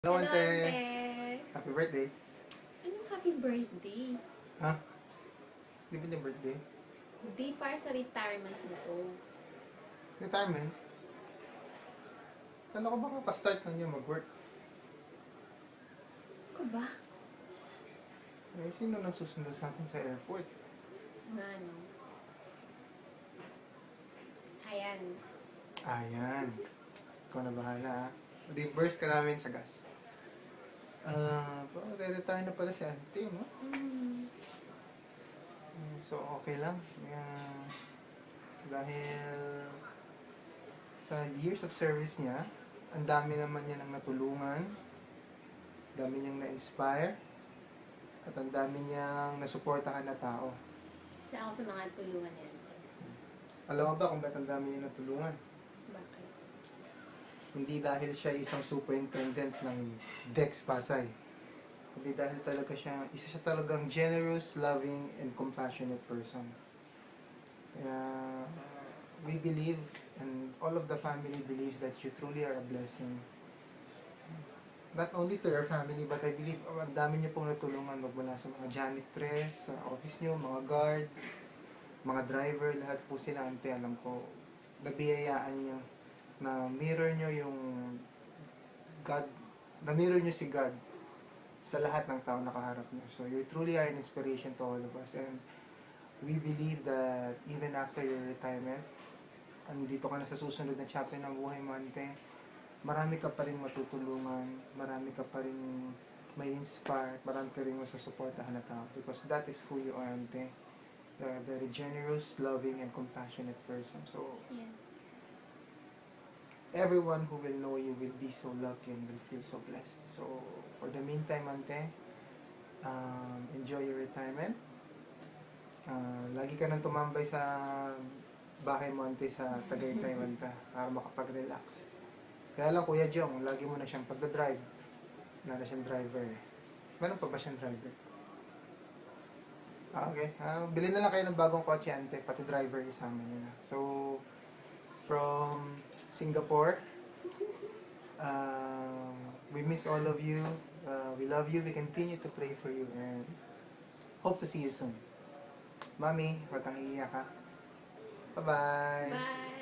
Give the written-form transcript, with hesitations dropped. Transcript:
Hello, Hello, ante. ante. Happy birthday. Anong happy birthday? Ha? Di ba niya birthday? Hindi para sa retirement nito. Retirement? Kala ko ba kapastart lang niya mag-work? Ako ba? Eh, sino nang susundo sa atin sa airport? Nga, no? Ayan. Ayan. Ikaw na bahala, ha? Reimburse ka namin sa gas. Re-retire na pala si ante, no? So, okay lang. Dahil sa years of service niya, ang dami naman niya nang natulungan, dami niyang na-inspire, at ang dami niyang nasuportahan na tao. Isa ako sa mga tulungan yan. Alam mo ba kung ba't ang dami niya natulungan? Bakit? Hindi dahil siya isang superintendent ng Dex Pasay. Kundi dahil talaga isa siya talagang generous, loving, and compassionate person. Kaya, we believe, and all of the family believes that you truly are a blessing. Not only to your family, but I believe ang dami niyo pong natulungan magmula sa mga janitress, sa office niyo, mga guard, mga driver, lahat po sila, ante, alam ko, nabiyayaan niyo na mirror niyo yung God, na mirror niyo si God sa lahat ng tao na kaharap niyo. So you truly are an inspiration to all of us, and we believe that even after your retirement, andito ka na sa susunod na chapter ng buhay mo, ante, marami ka pa rin matutulungan, marami ka pa rin may inspire, marami ka rin masusuportahan na tao, because that is who you are, ante. You're a very generous, loving, and compassionate person. So, Yes. everyone who will know you will be so lucky and will feel so blessed. So, for the meantime, ante, enjoy your retirement. Lagi ka nang tumambay sa bahay mo, ante, sa Tagaytay, ante, para makapag-relax. Kaya lang, Kuya Jong, lagi mo na siyang pagdadrive. Wala na siyang driver eh. Meron pa ba siyang driver? Okay. Bilhin na lang kayo ng bagong kotse, ante, pati driver isama niyo na. So, from Singapore, we miss all of you. We love you. We continue to pray for you and hope to see you soon. Mami, huwag kang iiyak, ha? Bye-bye! Bye!